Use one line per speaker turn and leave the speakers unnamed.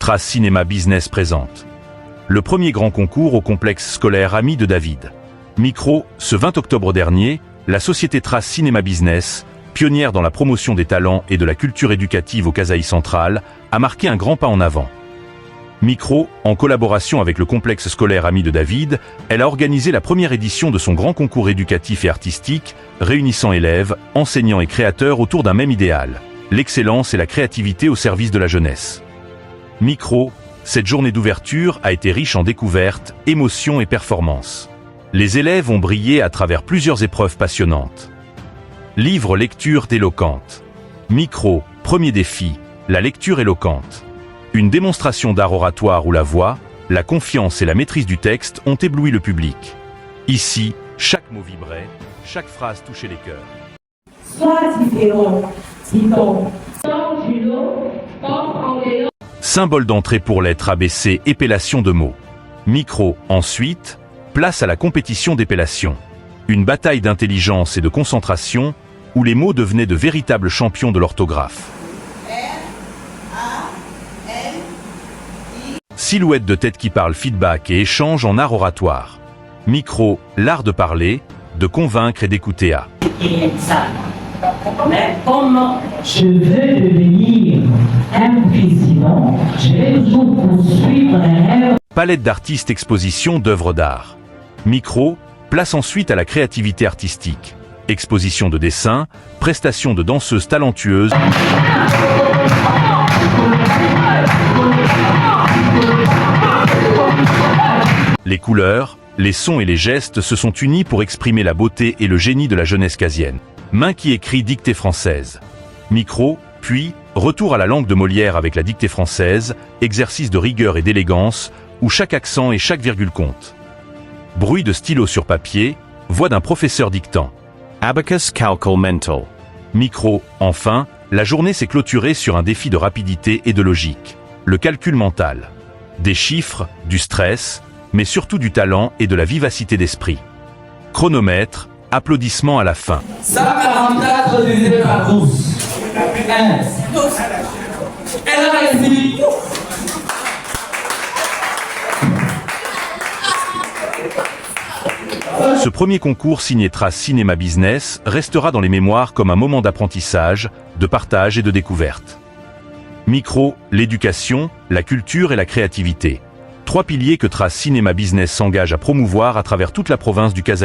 Trace Cinéma Business présente le premier grand concours au complexe scolaire Ami de David. Micro, ce 20 octobre dernier, la société Trace Cinéma Business, pionnière dans la promotion des talents et de la culture éducative au Kasaï central, a marqué un grand pas en avant. Micro, en collaboration avec le complexe scolaire Ami de David, elle a organisé la première édition de son grand concours éducatif et artistique, réunissant élèves, enseignants et créateurs autour d'un même idéal, l'excellence et la créativité au service de la jeunesse. Micro, cette journée d'ouverture a été riche en découvertes, émotions et performances. Les élèves ont brillé à travers plusieurs épreuves passionnantes. Livre lecture éloquente. Micro, premier défi, la lecture éloquente. Une démonstration d'art oratoire où la voix, la confiance et la maîtrise du texte ont ébloui le public. Ici, chaque mot vibrait, chaque phrase touchait les cœurs.
Sois différent, dit-on. Sors du lot, pense en dehors.
Symbole d'entrée pour lettres ABC, épellation de mots. Micro, ensuite, place à la compétition d'épellation. Une bataille d'intelligence et de concentration où les mots devenaient de véritables champions de l'orthographe. Silhouette de tête qui parle, feedback et échange en art oratoire. Micro, l'art de parler, de convaincre et d'écouter à.
Mais comment
je veux devenir un président, je vais toujours poursuivre un rêve.
Palette d'artistes, exposition d'œuvres d'art. Micro, place ensuite à la créativité artistique. Exposition de dessins, prestation de danseuses talentueuses. Les couleurs, les sons et les gestes se sont unis pour exprimer la beauté et le génie de la jeunesse casienne. Main qui écrit dictée française. Micro, puis, retour à la langue de Molière avec la dictée française, exercice de rigueur et d'élégance, où chaque accent et chaque virgule compte. Bruit de stylo sur papier, voix d'un professeur dictant.
Abacus Calcul Mental.
Micro, enfin, la journée s'est clôturée sur un défi de rapidité et de logique. Le calcul mental. Des chiffres, du stress, mais surtout du talent et de la vivacité d'esprit. Chronomètre, applaudissements à la fin.
144 divisé par 12. 15. Elle a réussi.
Ce premier concours signé Trace Cinéma Business restera dans les mémoires comme un moment d'apprentissage, de partage et de découverte. Micro, l'éducation, la culture et la créativité. Trois piliers que Trace Cinéma Business s'engage à promouvoir à travers toute la province du Kasaï.